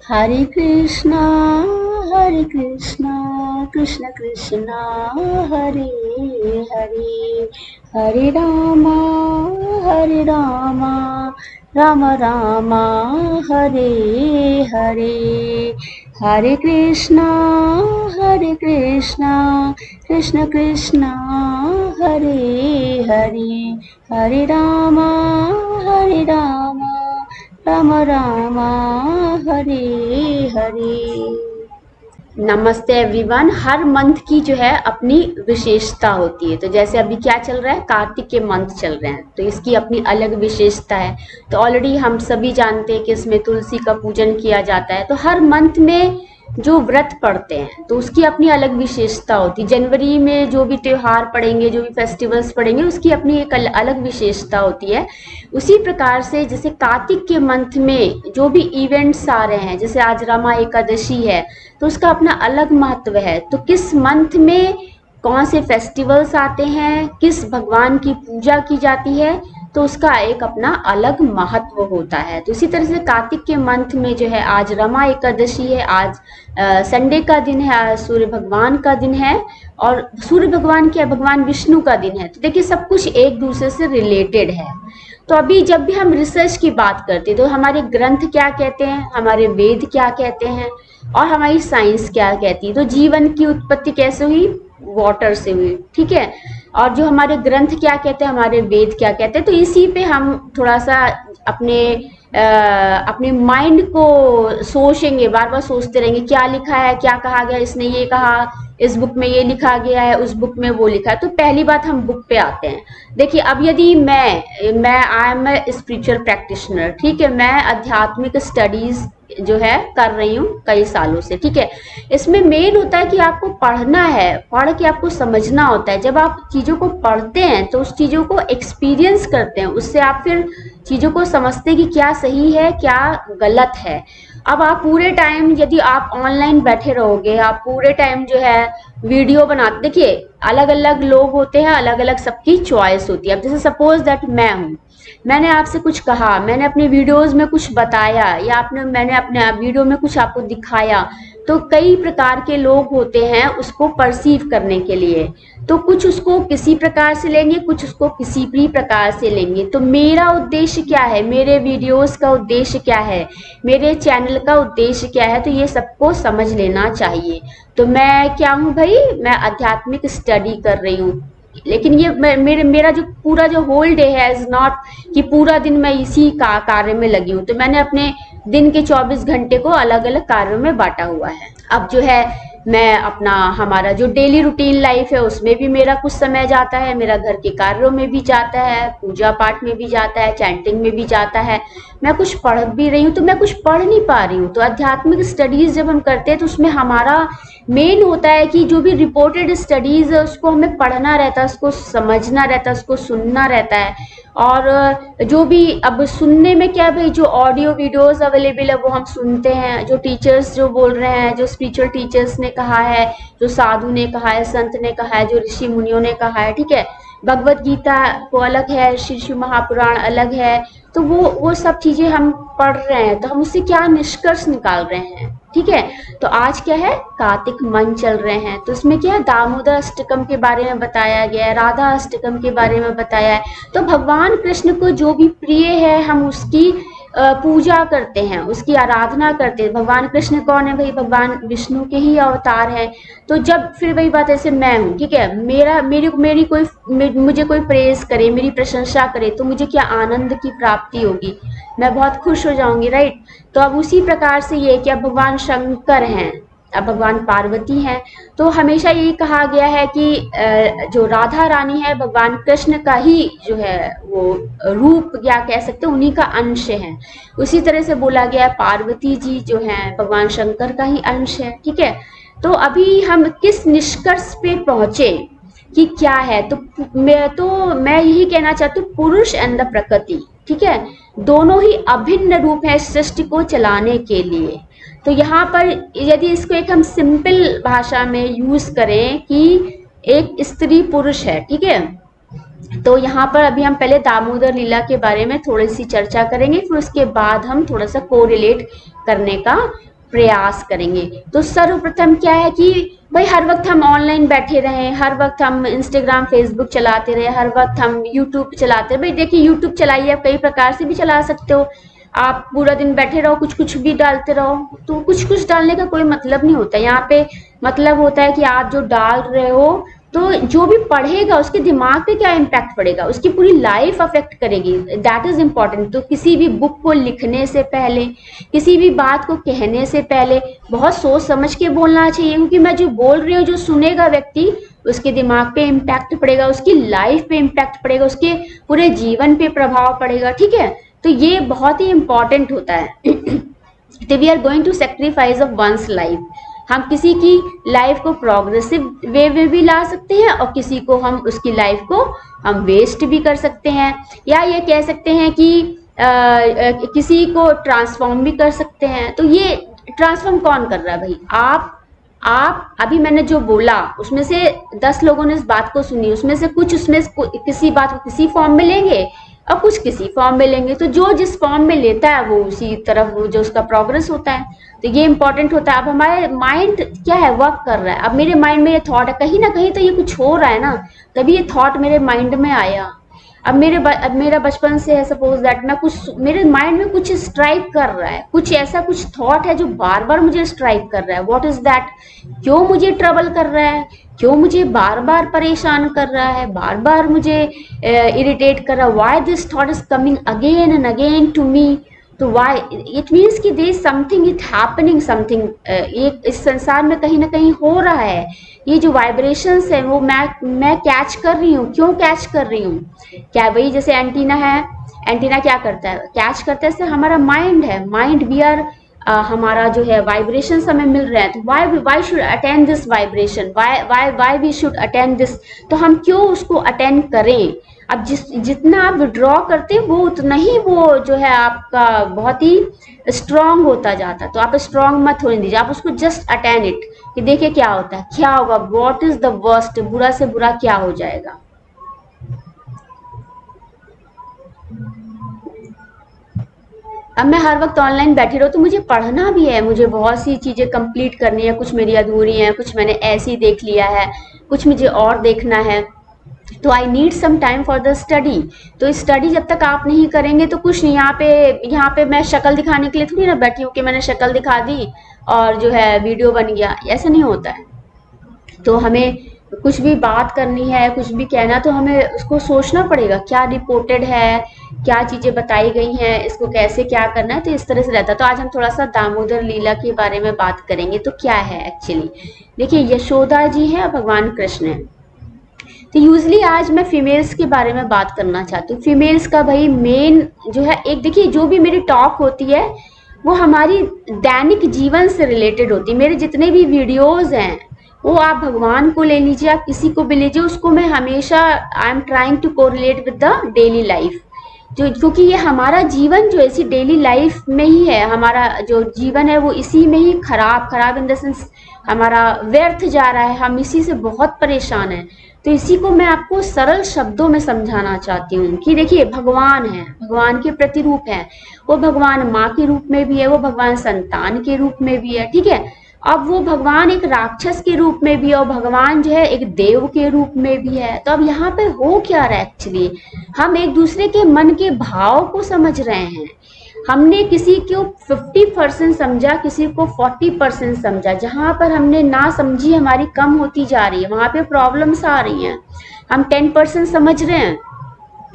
हरे कृष्णा कृष्ण कृष्णा हरे हरे, हरे रामा राम राम हरे हरे, हरे कृष्णा कृष्ण कृष्णा हरे हरे, हरे रामा राम राम हरे हरे। नमस्ते एवरीवन। हर मंथ की जो है अपनी विशेषता होती है। तो जैसे अभी क्या चल रहा है, कार्तिक के मंथ चल रहे हैं, तो इसकी अपनी अलग विशेषता है। तो ऑलरेडी हम सभी जानते हैं कि इसमें तुलसी का पूजन किया जाता है। तो हर मंथ में जो व्रत पड़ते हैं तो उसकी अपनी अलग विशेषता होती है। जनवरी में जो भी त्योहार पड़ेंगे, जो भी फेस्टिवल्स पड़ेंगे, उसकी अपनी एक अलग विशेषता होती है। उसी प्रकार से जैसे कार्तिक के मंथ में जो भी इवेंट्स आ रहे हैं, जैसे आज रमा एकादशी है, तो उसका अपना अलग महत्व है। तो किस मंथ में कौन से फेस्टिवल्स आते हैं, किस भगवान की पूजा की जाती है, तो उसका एक अपना अलग महत्व होता है। तो इसी तरह से कार्तिक के मंथ में जो है आज रमा एकादशी है, आज संडे का दिन है, आज सूर्य भगवान का दिन है, और सूर्य भगवान क्या, भगवान विष्णु का दिन है। तो देखिए सब कुछ एक दूसरे से रिलेटेड है। तो अभी जब भी हम रिसर्च की बात करते हैं तो हमारे ग्रंथ क्या कहते हैं, हमारे वेद क्या कहते हैं, और हमारी साइंस क्या कहती है। तो जीवन की उत्पत्ति कैसे हुई, वाटर से हुई, ठीक है। और जो हमारे ग्रंथ क्या कहते हैं, हमारे वेद क्या कहते हैं। तो इसी पे हम थोड़ा सा अपने माइंड को सोचेंगे, बार बार सोचते रहेंगे क्या लिखा है, क्या कहा गया, इसने ये कहा, इस बुक में ये लिखा गया है, उस बुक में वो लिखा है। तो पहली बात हम बुक पे आते हैं। देखिए अब यदि मैं I am a spiritual practitioner, ठीक है, मैं आध्यात्मिक स्टडीज जो है कर रही हूँ कई सालों से, ठीक है। इसमें मेन होता है कि आपको पढ़ना है, पढ़ के आपको समझना होता है। जब आप चीजों को पढ़ते हैं तो उस चीजों को एक्सपीरियंस करते हैं, उससे आप फिर चीजों को समझते हैं कि क्या सही है क्या गलत है। अब आप पूरे टाइम यदि आप ऑनलाइन बैठे रहोगे, आप पूरे टाइम जो है वीडियो बनाते, देखिए अलग अलग लोग होते हैं, अलग अलग सबकी चॉइस होती है। अब जैसे सपोज दैट मैं हूँ, मैंने आपसे कुछ कहा, मैंने अपने वीडियोस में कुछ बताया, या मैंने अपने वीडियो में कुछ आपको दिखाया, तो कई प्रकार के लोग होते हैं उसको परसीव करने के लिए। तो कुछ उसको किसी प्रकार से लेंगे, कुछ उसको किसी भी प्रकार से लेंगे। तो मेरा उद्देश्य क्या है, मेरे वीडियोस का उद्देश्य क्या है, मेरे चैनल का उद्देश्य क्या है, तो ये सबको समझ लेना चाहिए। तो मैं क्या हूँ भाई, मैं आध्यात्मिक स्टडी कर रही हूँ। लेकिन ये मेरा जो पूरा जो होल डे है इज नॉट कि पूरा दिन मैं इसी कार्य में लगी हूँ। तो मैंने अपने दिन के 24 घंटे को अलग अलग कार्यों में बांटा हुआ है। अब जो है मैं अपना हमारा जो डेली रूटीन लाइफ है उसमें भी मेरा कुछ समय जाता है, मेरा घर के कार्यों में भी जाता है, पूजा पाठ में भी जाता है, चैंटिंग में भी जाता है। मैं कुछ पढ़ भी रही हूँ तो मैं कुछ पढ़ नहीं पा रही हूँ। तो आध्यात्मिक स्टडीज जब हम करते हैं तो उसमें हमारा मेन होता है कि जो भी रिपोर्टेड स्टडीज है उसको हमें पढ़ना रहता है, उसको समझना रहता है, उसको सुनना रहता है। और जो भी अब सुनने में क्या भाई, जो ऑडियो वीडियोस अवेलेबल है वो हम सुनते हैं, जो टीचर्स जो बोल रहे हैं, जो स्पिरिचुअल टीचर्स ने कहा है, जो साधु ने कहा है, संत ने कहा है, जो ऋषि मुनियों ने कहा है, ठीक है। भगवत गीता को अलग है, श्री शिव महापुराण अलग है। तो वो सब चीजें हम पढ़ रहे हैं, तो हम उससे क्या निष्कर्ष निकाल रहे हैं, ठीक है। तो आज क्या है, कार्तिक मंथ चल रहे हैं, तो इसमें क्या है, दामोदर अष्टकम के बारे में बताया गया है, राधा अष्टकम के बारे में बताया है। तो भगवान कृष्ण को जो भी प्रिय है हम उसकी पूजा करते हैं, उसकी आराधना करते हैं। भगवान कृष्ण कौन है भाई, भगवान विष्णु के ही अवतार है। तो जब फिर वही बात, ऐसे मैं हूँ, ठीक है, मुझे कोई प्रेज करे, मेरी प्रशंसा करे, तो मुझे क्या आनंद की प्राप्ति होगी, मैं बहुत खुश हो जाऊंगी, राइट। तो अब उसी प्रकार से ये कि अब भगवान शंकर हैं, अब भगवान पार्वती हैं। तो हमेशा यही कहा गया है कि जो राधा रानी है भगवान कृष्ण का ही जो है वो रूप, या कह सकते हैं उन्हीं का अंश है। उसी तरह से बोला गया है पार्वती जी जो है भगवान शंकर का ही अंश है, ठीक है। तो अभी हम किस निष्कर्ष पे पहुंचे कि क्या है, तो मैं यही कहना चाहती हूँ, पुरुष एंड द प्रकृति, ठीक है, दोनों ही अभिन्न रूप है सृष्टि को चलाने के लिए। तो यहाँ पर यदि इसको एक हम सिंपल भाषा में यूज करें कि एक स्त्री पुरुष है, ठीक है। तो यहाँ पर अभी हम पहले दामोदर लीला के बारे में थोड़ी सी चर्चा करेंगे, फिर उसके बाद हम थोड़ा सा कोरिलेट करने का प्रयास करेंगे। तो सर्वप्रथम क्या है कि भाई हर वक्त हम ऑनलाइन बैठे रहें, हर वक्त हम इंस्टाग्राम फेसबुक चलाते रहे, हर वक्त हम यूट्यूब चलाते रहे। भाई देखिए यूट्यूब चलाइए, आप कई प्रकार से भी चला सकते हो। आप पूरा दिन बैठे रहो, कुछ कुछ भी डालते रहो, तो कुछ कुछ डालने का कोई मतलब नहीं होता। यहाँ पे मतलब होता है कि आप जो डाल रहे हो तो जो भी पढ़ेगा उसके दिमाग पे क्या इम्पैक्ट पड़ेगा, उसकी पूरी लाइफ अफेक्ट करेगी। That is important. तो किसी भी बुक को लिखने से पहले, किसी भी बात को कहने से पहले बहुत सोच समझ के बोलना चाहिए, क्योंकि मैं जो बोल रही हूँ, जो सुनेगा व्यक्ति, उसके दिमाग पे इम्पैक्ट पड़ेगा, उसकी लाइफ पे इम्पैक्ट पड़ेगा, उसके पूरे जीवन पे प्रभाव पड़ेगा। ठीक है, तो ये बहुत ही इंपॉर्टेंट होता है। तो we are going to sacrifice of one's life. हम किसी की लाइफ को प्रोग्रेसिव वे में भी ला सकते हैं और किसी को हम उसकी लाइफ को हम वेस्ट भी कर सकते हैं, या ये कह सकते हैं कि किसी को ट्रांसफॉर्म भी कर सकते हैं। तो ये ट्रांसफॉर्म कौन कर रहा है भाई? आप अभी मैंने जो बोला उसमें से 10 लोगों ने इस बात को सुनी, उसमें से कुछ उसमें किसी बात को किसी फॉर्म में लेंगे और कुछ किसी फॉर्म में लेंगे। तो जो जिस फॉर्म में लेता है वो उसी तरफ जो उसका प्रोग्रेस होता है। तो ये इंपॉर्टेंट होता है। अब हमारे माइंड क्या है, वर्क कर रहा है। अब मेरे माइंड में ये थॉट है, कहीं ना कहीं तो ये कुछ हो रहा है ना, तभी ये थॉट मेरे माइंड में आया। अब मेरा बचपन से है, सपोज दैट मैं कुछ, मेरे माइंड में कुछ स्ट्राइक कर रहा है, कुछ ऐसा कुछ थॉट है जो बार बार मुझे स्ट्राइक कर रहा है। What is that? क्यों मुझे ट्रबल कर रहा है, क्यों मुझे बार बार परेशान कर रहा है, बार बार मुझे इरिटेट कर रहा है? Why this thought is coming again and again to me? तो व्हाई इट मीन्स कि there is something it happening, something ये इस संसार में कहीं ना कहीं हो रहा है। ये जो वाइब्रेशंस है वो मैं कैच कर रही हूँ। क्यों कैच कर रही हूँ? क्या वही जैसे एंटीना है, एंटीना क्या करता है, कैच करता है। इससे हमारा माइंड है, माइंड वी आर हमारा जो है वाइब्रेशन हमें मिल रहे हैं। तो why should attend this vibration, why we should attend this. तो हम क्यों उसको अटेंड करें? अब जितना आप विड्रॉ करते हैं वो उतना ही वो जो है आपका बहुत ही स्ट्रांग होता जाता है। तो आप स्ट्रांग मत होने दीजिए, आप उसको जस्ट अटेंड इट कि देखिए क्या होता है, क्या होगा, व्हाट इज द वर्स्ट, बुरा से बुरा क्या हो जाएगा। अब मैं हर वक्त ऑनलाइन बैठी रहूँ तो मुझे पढ़ना भी है, मुझे बहुत सी चीजें कंप्लीट करनी है, कुछ मेरी अधूरी हैं, कुछ मैंने ऐसे ही देख लिया है, कुछ मुझे और देखना है। तो I need some time for the study. तो स्टडी जब तक आप नहीं करेंगे तो कुछ नहीं। यहाँ पे मैं शक्ल दिखाने के लिए थोड़ी ना बैठी हूँ कि मैंने शक्ल दिखा दी और जो है वीडियो बन गया, ऐसा नहीं होता है। तो हमें कुछ भी बात करनी है, कुछ भी कहना, तो हमें उसको सोचना पड़ेगा क्या रिपोर्टेड है, क्या चीजें बताई गई हैं, इसको कैसे क्या करना है। तो इस तरह से रहता है। तो आज हम थोड़ा सा दामोदर लीला के बारे में बात करेंगे। तो क्या है एक्चुअली, देखिए यशोदा जी है, भगवान कृष्ण है। तो यूजली आज मैं फीमेल्स के बारे में बात करना चाहती हूँ। फीमेल्स का भाई मेन जो है, एक देखिए जो भी मेरी टॉक होती है वो हमारी दैनिक जीवन से रिलेटेड होती है। मेरे जितने भी वीडियोस हैं वो आप भगवान को ले लीजिए, आप किसी को भी लीजिए, उसको मैं हमेशा I am trying to correlate with the daily life. जो क्योंकि ये हमारा जीवन जो इसी डेली लाइफ में ही है, हमारा जो जीवन है वो इसी में ही खराब इन द सेंस हमारा व्यर्थ जा रहा है, हम इसी से बहुत परेशान हैं। तो इसी को मैं आपको सरल शब्दों में समझाना चाहती हूँ कि देखिए भगवान है, भगवान के प्रतिरूप है। वो भगवान माँ के रूप में भी है, वो भगवान संतान के रूप में भी है, ठीक है। अब वो भगवान एक राक्षस के रूप में भी है और भगवान जो है एक देव के रूप में भी है। तो अब यहाँ पे हो क्या रहा है एक्चुअली, हम एक दूसरे के मन के भाव को समझ रहे हैं। हमने किसी को 50% समझा, किसी को 40% समझा। जहां पर हमने ना समझी हमारी कम होती जा रही है, वहां पे प्रॉब्लम्स आ रही हैं। हम 10% समझ रहे हैं,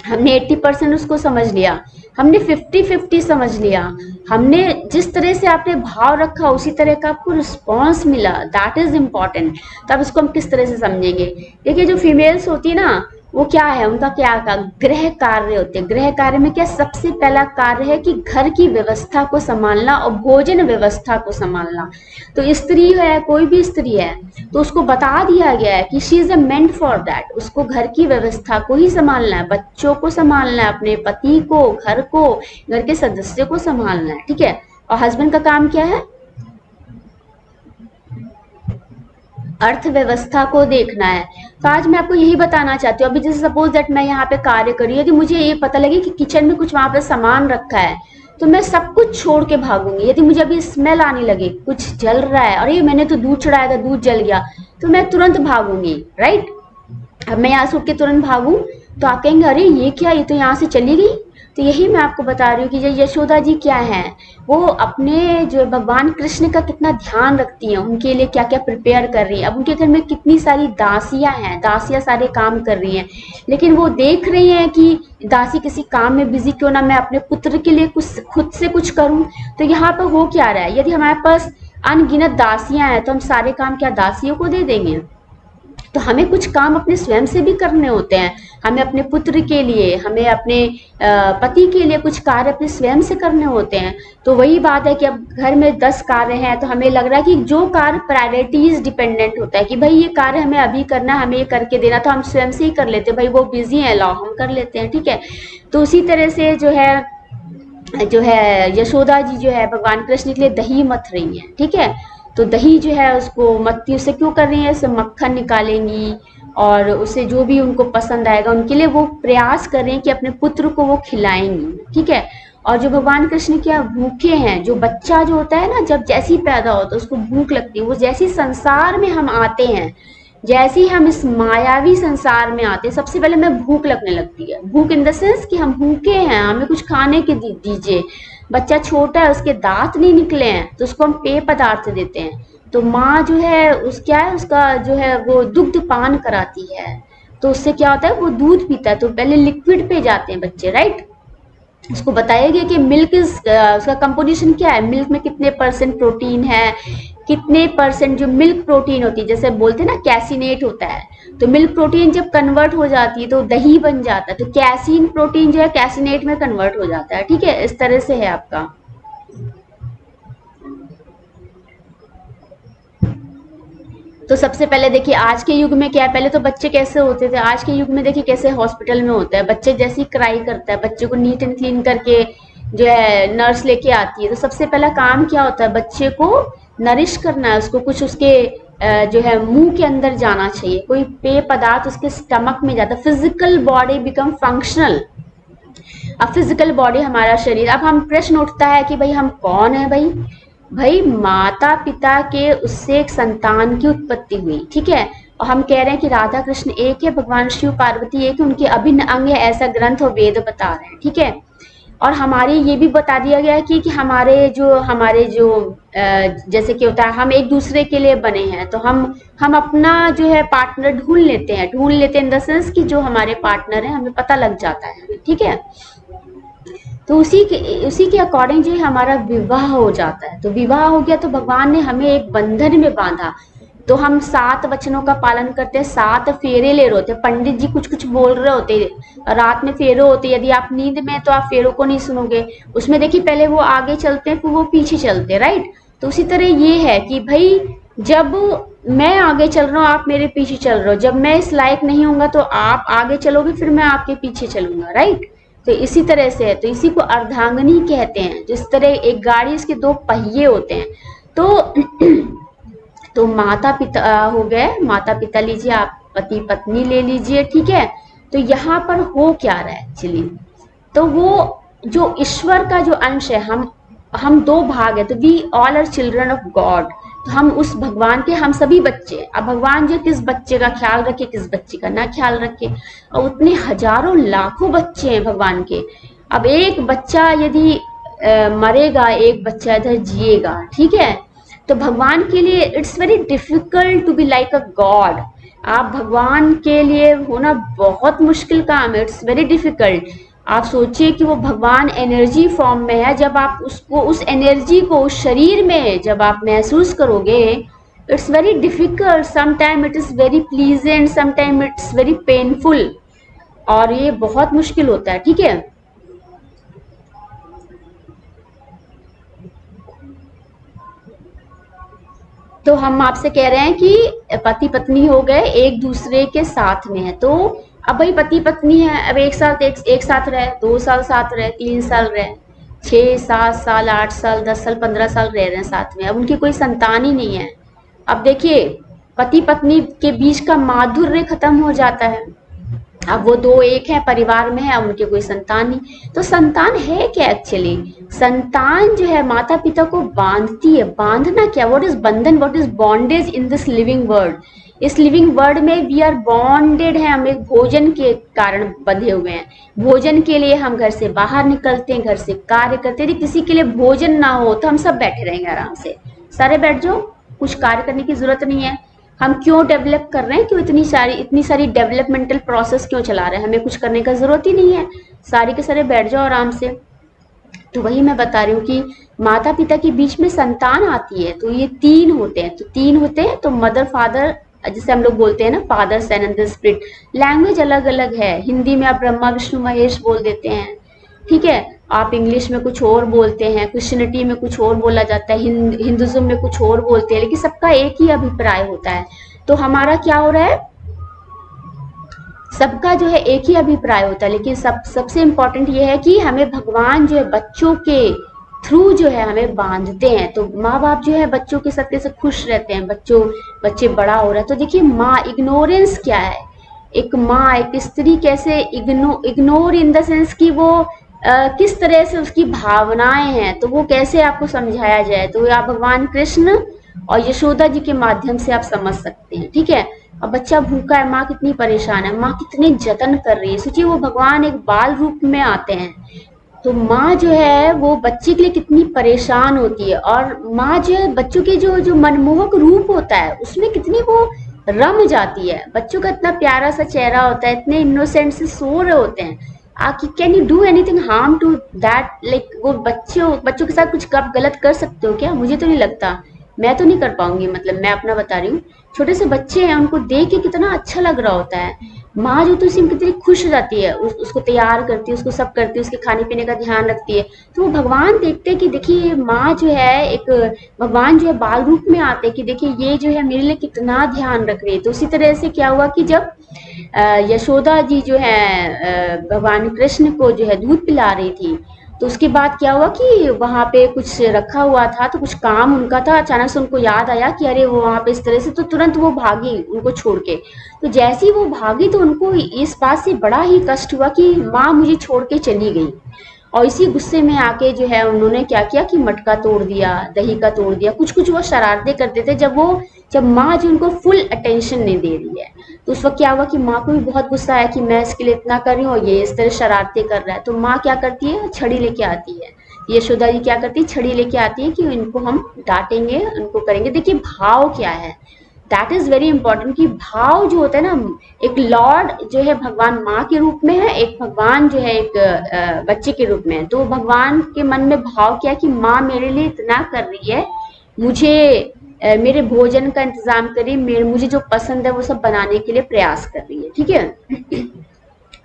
हमने 80% उसको समझ लिया, हमने 50-50 समझ लिया। हमने जिस तरह से आपने भाव रखा उसी तरह का आपको रिस्पॉन्स मिला, दैट इज इम्पॉर्टेंट। तब इसको हम किस तरह से समझेंगे। देखिए जो फीमेल्स होती है ना, वो क्या है, उनका क्या गृह कार्य होते हैं। गृह कार्य में क्या सबसे पहला कार्य है कि घर की व्यवस्था को संभालना और भोजन व्यवस्था को संभालना। तो स्त्री है, कोई भी स्त्री है, तो उसको बता दिया गया है कि she is a meant for that. उसको घर की व्यवस्था को ही संभालना है, बच्चों को संभालना है, अपने पति को, घर को, घर के सदस्य को संभालना है, ठीक है। और हस्बैंड का काम क्या है, अर्थव्यवस्था को देखना है। तो आज मैं आपको यही बताना चाहती हूँ। अभी जैसे सपोज दैट मैं यहाँ पे कार्य कर रही हूँ, यदि मुझे ये पता लगे कि किचन में कुछ वहां पे सामान रखा है, तो मैं सब कुछ छोड़ के भागूंगी। यदि मुझे अभी स्मेल आने लगे, कुछ जल रहा है, अरे मैंने तो दूध चढ़ाया था, दूध जल गया, तो मैं तुरंत भागूंगी, राइट। अब मैं यहाँ से उठ के तुरंत भागूं तो आप कहेंगे अरे ये क्या, ये तो यहाँ से चली गई। तो यही मैं आपको बता रही हूँ कि जो यशोदा जी क्या है, वो अपने जो भगवान कृष्ण का कितना ध्यान रखती हैं, उनके लिए क्या क्या प्रिपेयर कर रही है। अब उनके घर में कितनी सारी दासियां हैं, दासियां सारे काम कर रही हैं, लेकिन वो देख रही हैं कि दासी किसी काम में बिजी, क्यों ना मैं अपने पुत्र के लिए कुछ खुद से कुछ करूं। तो यहाँ पर हो क्या रहा है, यदि हमारे पास अनगिनत दासियां हैं तो हम सारे काम क्या दासियों को दे देंगे? तो हमें कुछ काम अपने स्वयं से भी करने होते हैं। हमें अपने पुत्र के लिए, हमें अपने पति के लिए कुछ कार्य अपने स्वयं से करने होते हैं। तो वही बात है कि अब घर में 10 कार्य हैं तो हमें लग रहा है कि जो कार्य प्रायोरिटीज डिपेंडेंट होता है कि भाई ये कार्य हमें अभी करना, हमें ये करके देना, तो हम स्वयं से ही कर लेते हैं, भाई वो बिजी है, लाओ हम कर लेते हैं, ठीक है। तो उसी तरह से जो है यशोदा जी जो है भगवान कृष्ण के लिए दही मथ रही है, ठीक है। तो दही जो है उसको मत्ती, उससे क्यों कर रही है, उससे मक्खन निकालेंगी और उसे जो भी उनको पसंद आएगा उनके लिए वो प्रयास कर रही हैं कि अपने पुत्र को वो खिलाएंगी, ठीक है। और जो भगवान कृष्ण क्या भूखे हैं, जो बच्चा जो होता है ना, जब जैसी पैदा होता है उसको भूख लगती है, वो जैसी संसार में हम आते हैं, जैसे ही हम इस मायावी संसार में आते हैं, सबसे पहले हमें भूख लगने लगती है। भूख इन द सेंस कि हम भूखे हैं, हमें कुछ खाने के दीजिए। बच्चा छोटा है, उसके दांत नहीं निकले हैं, तो उसको हम पेय पदार्थ देते हैं। तो माँ जो है उसका जो है वो दुग्ध पान कराती है, तो उससे क्या होता है, वो दूध पीता है। तो पहले लिक्विड पे जाते हैं बच्चे, राइट। उसको बताया गया कि मिल्क उसका कंपोजिशन क्या है, मिल्क में कितने % प्रोटीन है, कितने % जो मिल्क प्रोटीन होती है, जैसे बोलते हैं ना कैसिनेट होता है, तो मिल्क प्रोटीन जब कन्वर्ट हो जाती है तो दही बन जाता है, तो कैसीन प्रोटीन जो है कैसिनेट में कन्वर्ट हो जाता है, ठीक है। इस तरह से है आपका। तो सबसे पहले देखिए आज के युग में क्या है, पहले तो बच्चे कैसे होते थे, आज के युग में देखिए कैसे हॉस्पिटल में होता है, बच्चे जैसी क्राई करता है, बच्चे को नीट एंड क्लीन करके जो है नर्स लेके आती है। तो सबसे पहला काम क्या होता है, बच्चे को नरिश करना है, उसको कुछ उसके जो है मुंह के अंदर जाना चाहिए, कोई पेय पदार्थ उसके स्टमक में जाता है। Physical body become functional. अब फिजिकल बॉडी हमारा शरीर, अब हम प्रश्न उठता है कि भाई हम कौन है, भाई माता पिता के उससे एक संतान की उत्पत्ति हुई, ठीक है। और हम कह रहे हैं कि राधा कृष्ण एक है, भगवान शिव पार्वती एक है, उनके अभिन्न अंग है, ऐसा ग्रंथ और वेद बता रहे हैं, ठीक है। और हमारे ये भी बता दिया गया है कि हमारे जो जैसे कि होता है हम एक दूसरे के लिए बने हैं, तो हम अपना जो है पार्टनर ढूंढ लेते हैं इन द सेंस कि जो हमारे पार्टनर है हमें पता लग जाता है, ठीक है। तो उसी के अकॉर्डिंग जो है हमारा विवाह हो जाता है। तो विवाह हो गया तो भगवान ने हमें एक बंधन में बांधा, तो हम 7 वचनों का पालन करते हैं, 7 फेरे ले रहे होते हैं। पंडित जी कुछ बोल रहे होते हैं, रात में फेरे होते हैं, यदि आप नींद में तो आप फेरों को नहीं सुनोगे। उसमें देखिए पहले वो आगे चलते हैं फिर वो पीछे चलते हैं, राइट। तो उसी तरह ये है कि भाई जब मैं आगे चल रहा हूँ आप मेरे पीछे चल रहे हो, जब मैं इस लायक नहीं होऊंगा तो आप आगे चलोगे, फिर मैं आपके पीछे चलूंगा, राइट। तो इसी तरह से है, तो इसी को अर्धांगिनी कहते हैं। जिस तरह एक गाड़ी इसके 2 पहिए होते हैं, तो माता पिता हो गए, माता पिता लीजिए, आप पति पत्नी ले लीजिए, ठीक है। तो यहाँ पर हो क्या रहा है एक्चुअली, तो वो जो ईश्वर का जो अंश है, हम 2 भाग है, तो we all are children of God. तो हम उस भगवान के हम सभी बच्चे। अब भगवान जो किस बच्चे का ख्याल रखे, किस बच्चे का ना ख्याल रखे, और उतने हजारों लाखों बच्चे हैं भगवान के। अब एक बच्चा यदि मरेगा, एक बच्चा इधर जिएगा, ठीक है। तो भगवान के लिए it's very difficult to be like a god. आप भगवान के लिए होना बहुत मुश्किल काम है, इट्स वेरी डिफिकल्ट। आप सोचिए कि वो भगवान एनर्जी फॉर्म में है, जब आप उसको उस एनर्जी को उस शरीर में जब आप महसूस करोगे, it's very difficult. Sometime it is very pleasant, sometime it's very painful, और ये बहुत मुश्किल होता है, ठीक है। तो हम आपसे कह रहे हैं कि पति पत्नी हो गए, एक दूसरे के साथ में है। तो अब भाई पति पत्नी है, अब एक साथ रहे, 2 साल साथ रहे, 3 साल रहे, 6, 7 साल, 8 साल, 10 साल, 15 साल रह रहे हैं साथ में, अब उनकी कोई संतान ही नहीं है। अब देखिए पति पत्नी के बीच का माधुर्य खत्म हो जाता है, अब वो दो एक है, परिवार में है, उनके कोई संतान नहीं। तो संतान है क्या एक्चुअली? संतान जो है माता पिता को बांधती है। बांधना क्या? व्हाट इज बंधन, what is bondage in this living world? इस लिविंग वर्ल्ड में वी आर बॉन्डेड है, हम एक भोजन के कारण बंधे हुए हैं। भोजन के लिए हम घर से बाहर निकलते हैं, घर से कार्य करते हैं। यदि किसी के लिए भोजन ना हो तो हम सब बैठे रहेंगे आराम से, सारे बैठ जाओ, कुछ कार्य करने की जरूरत नहीं है। हम क्यों डेवलप कर रहे हैं, क्यों इतनी सारी डेवलपमेंटल प्रोसेस क्यों चला रहे हैं? हमें कुछ करने का जरूरत ही नहीं है, सारे के सारे बैठ जाओ आराम से। तो वही मैं बता रही हूँ कि माता पिता के बीच में संतान आती है तो ये तीन होते हैं। तो तीन होते हैं, तो मदर फादर, जिसे हम लोग बोलते हैं ना, father son and the spirit. Language अलग अलग है, हिंदी में आप ब्रह्मा विष्णु महेश बोल देते हैं, ठीक है, आप इंग्लिश में कुछ और बोलते हैं, क्रिश्चियनिटी में कुछ और बोला जाता है, हिंदुज्म में कुछ और बोलते हैं, लेकिन सबका एक ही अभिप्राय होता है। तो हमारा क्या हो रहा है, सबका जो है एक ही अभिप्राय होता है, लेकिन सबसे इम्पोर्टेंट ये है कि हमें भगवान जो है बच्चों के थ्रू जो है हमें बांधते हैं। तो माँ बाप जो है बच्चों के साथ कैसे खुश रहते हैं, बच्चे बड़ा हो रहा है। तो देखिए माँ, इग्नोरेंस क्या है, एक माँ, एक स्त्री कैसे इग्नोर इन द सेंस कि वो किस तरह से उसकी भावनाएं हैं, तो वो कैसे आपको समझाया जाए, तो आप भगवान कृष्ण और यशोदा जी के माध्यम से आप समझ सकते हैं, ठीक है। अब बच्चा भूखा है, माँ कितनी परेशान है, माँ कितने जतन कर रही है। सोचिए वो भगवान एक बाल रूप में आते हैं, तो माँ जो है वो बच्चे के लिए कितनी परेशान होती है। और माँ जो है बच्चों के जो मनमोहक रूप होता है उसमें कितनी वो रम जाती है। बच्चों का इतना प्यारा सा चेहरा होता है, इतने इनोसेंट से सो रहे होते हैं। Can you do anything harm to that? Like वो बच्चों के साथ कुछ कब गलत कर सकते हो क्या? मुझे तो नहीं लगता, मैं तो नहीं कर पाऊंगी। मतलब मैं अपना बता रही हूँ, छोटे से बच्चे हैं, उनको देख के कितना अच्छा लग रहा होता है। माँ जो तो उसी में कितनी खुश हो जाती है, उसको तैयार करती है, उसको सब करती है, उसके खाने पीने का ध्यान रखती है। तो वो भगवान देखते हैं कि देखिए माँ जो है, एक भगवान जो है बाल रूप में आते हैं कि देखिए ये जो है मेरे लिए कितना ध्यान रख रही है। तो उसी तरह से क्या हुआ कि जब यशोदा जी जो है भगवान कृष्ण को जो है दूध पिला रही थी, तो उसके बाद क्या हुआ कि वहां पे कुछ रखा हुआ था, तो कुछ काम उनका था, अचानक से उनको याद आया कि अरे वो वहां पे इस तरह से, तो तुरंत वो भागी उनको छोड़ के। तो जैसे ही वो भागी तो उनको इस बात से बड़ा ही कष्ट हुआ कि माँ मुझे छोड़ के चली गई। और इसी गुस्से में आके जो है उन्होंने क्या किया कि मटका तोड़ दिया, दही का तोड़ दिया, कुछ कुछ वो शरारतें करते थे जब माँ जो उनको फुल अटेंशन नहीं दे रही है। तो उस वक्त क्या हुआ कि माँ को भी बहुत गुस्सा आया कि मैं इसके लिए इतना कर रही हूँ और ये इस तरह शरारतें कर रहा है। तो माँ क्या करती है, छड़ी लेके आती है। यशोदा जी क्या करती है, छड़ी लेके आती है कि इनको हम डांटेंगे, उनको करेंगे। देखिए भाव क्या है, दैट इज वेरी इंपॉर्टेंट कि भाव जो होता है ना, एक लॉर्ड जो है भगवान माँ के रूप में है, एक भगवान जो है एक बच्चे के रूप में है। तो भगवान के मन में भाव क्या है कि माँ मेरे लिए इतना कर रही है, मुझे मेरे भोजन का इंतजाम करी, मुझे जो पसंद है वो सब बनाने के लिए प्रयास कर रही है, ठीक है।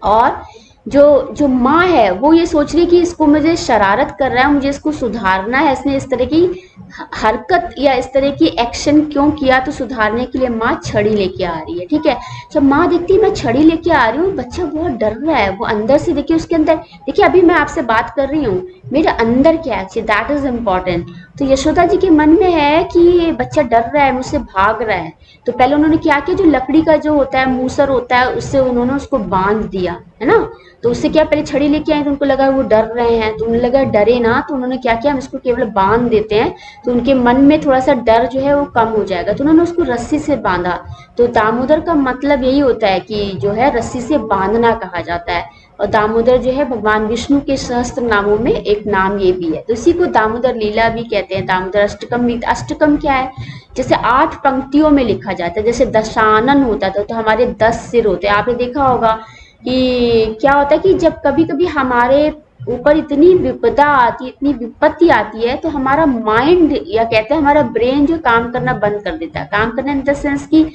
और जो माँ है वो ये सोच रही है कि इसको मुझे शरारत कर रहा है, मुझे इसको सुधारना है, इसने इस तरह की हरकत या इस तरह की एक्शन क्यों किया, तो सुधारने के लिए माँ छड़ी लेके आ रही है, ठीक है। जब माँ देखती है मैं छड़ी लेके आ रही हूँ, बच्चा बहुत डर रहा है, वो अंदर से देखिए, उसके अंदर देखिए, अभी मैं आपसे बात कर रही हूँ, मेरे अंदर क्या है, दैट इज इम्पोर्टेंट। तो यशोदा जी के मन में है कि ये बच्चा डर रहा है, मुझसे भाग रहा है। तो पहले उन्होंने क्या किया, जो लकड़ी का जो होता है मूसर होता है, उससे उन्होंने उसको बांध दिया, है ना। तो उससे क्या, पहले छड़ी लेके आए तो उनको लगा वो डर रहे हैं, तो उन्हें लगा डरे ना, तो उन्होंने क्या किया, हम इसको केवल बांध देते हैं, तो उनके मन में थोड़ा सा डर जो है वो कम हो जाएगा। तो उन्होंने उसको रस्सी से बांधा। तो दामोदर का मतलब यही होता है कि जो है रस्सी से बांधना कहा जाता है। और दामोदर जो है भगवान विष्णु के सहस्त्र नामों में एक नाम ये भी है, तो इसी को दामोदर लीला भी कहते हैं, दामोदर अष्टकम। अष्टकम क्या है, जैसे 8 पंक्तियों में लिखा जाता है, जैसे दशानन होता था तो हमारे 10 सिर होते हैं। आपने देखा होगा कि क्या होता है कि जब कभी कभी हमारे ऊपर इतनी विपदा आती है, इतनी विपत्ति आती है, तो हमारा माइंड या कहते हैं हमारा ब्रेन जो काम करना बंद कर देता है। काम करना इन द सेंस कि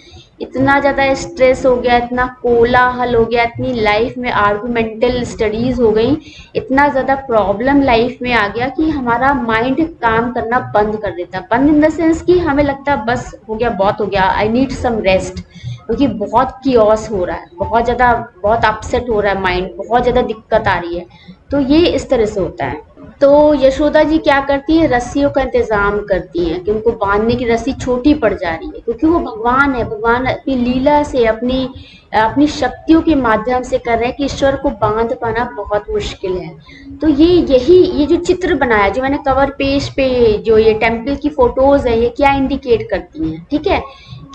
इतना ज्यादा स्ट्रेस हो गया, इतना कोलाहल हो गया, इतनी लाइफ में आर्गुमेंटल स्टडीज हो गई, इतना ज्यादा प्रॉब्लम लाइफ में आ गया कि हमारा माइंड काम करना बंद कर देता है। बंद इन द सेंस कि हमें लगता है बस हो गया, बहुत हो गया, आई नीड सम रेस्ट, क्योंकि बहुत कियोस हो रहा है, बहुत अपसेट हो रहा है माइंड, बहुत ज्यादा दिक्कत आ रही है। तो ये इस तरह से होता है। तो यशोदा जी क्या करती है, रस्सियों का इंतजाम करती हैं कि उनको बांधने की रस्सी छोटी पड़ जा रही है, क्योंकि वो भगवान है, भगवान अपनी लीला से अपनी अपनी शक्तियों के माध्यम से कर रहे हैं कि ईश्वर को बांध पाना बहुत मुश्किल है। तो ये जो चित्र बनाया, जो मैंने कवर पेज पे जो ये टेम्पल की फोटोज है, ये क्या इंडिकेट करती हैं, ठीक है,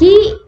कि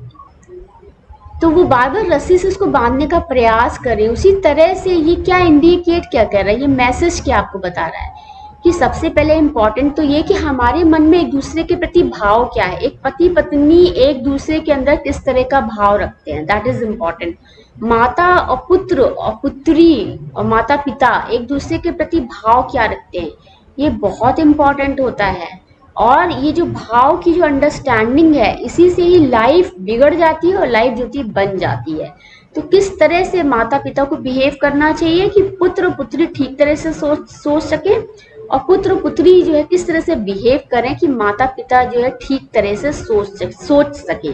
तो वो बार बार रस्सी से उसको बांधने का प्रयास करे। उसी तरह से ये क्या इंडिकेट क्या कर रहा है, ये मैसेज क्या आपको बता रहा है कि सबसे पहले इंपॉर्टेंट तो ये कि हमारे मन में एक दूसरे के प्रति भाव क्या है, एक पति पत्नी एक दूसरे के अंदर किस तरह का भाव रखते हैं, दैट इज इम्पॉर्टेंट। माता और पुत्र और पुत्री और माता पिता एक दूसरे के प्रति भाव क्या रखते हैं, ये बहुत इंपॉर्टेंट होता है। और ये जो भाव की जो अंडरस्टैंडिंग है, इसी से ही लाइफ बिगड़ जाती है और लाइफ जो थी बन जाती है। तो किस तरह से माता पिता को बिहेव करना चाहिए कि पुत्र पुत्री ठीक तरह से सोच सके, और पुत्र पुत्री जो है किस तरह से बिहेव करें कि माता पिता जो है ठीक तरह से सोच सके।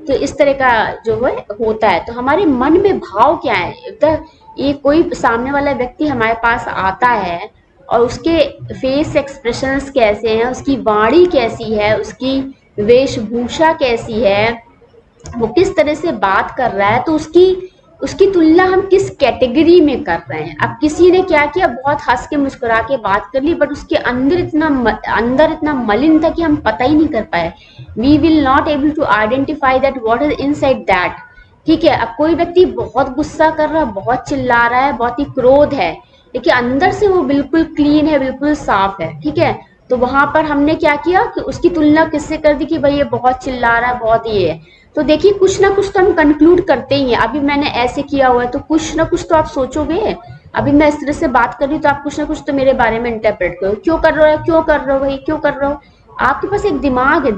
तो इस तरह का जो है होता है। तो हमारे मन में भाव क्या है, तो ये कोई सामने वाला व्यक्ति हमारे पास आता है और उसके फेस एक्सप्रेशंस कैसे हैं, उसकी वाणी कैसी है, उसकी वेशभूषा कैसी है, वो किस तरह से बात कर रहा है, तो उसकी उसकी तुलना हम किस कैटेगरी में कर रहे हैं। अब किसी ने क्या किया, बहुत हंस के मुस्कुरा के बात कर ली, बट उसके अंदर इतना मलिन था कि हम पता ही नहीं कर पाए। We will not able to identify that what is inside that. ठीक है, अब कोई व्यक्ति बहुत गुस्सा कर रहा है, बहुत चिल्ला रहा है, बहुत ही क्रोध है, देखिए अंदर से वो बिल्कुल क्लीन है, बिल्कुल साफ है, ठीक है। तो वहां पर हमने क्या किया कि उसकी तुलना किससे कर दी कि भाई ये बहुत चिल्ला रहा है, बहुत ये है। तो देखिए कुछ ना कुछ तो हम कंक्लूड करते ही हैं। अभी मैंने ऐसे किया हुआ है तो कुछ ना कुछ तो आप सोचोगे। अभी मैं इस तरह से बात कर रही हूँ तो आप कुछ ना कुछ तो मेरे बारे में इंटरप्रेट करो, क्यों कर रहे हो, क्यों कर रहे हो भाई, क्यों कर रहे हो। आपके पास एक दिमाग है,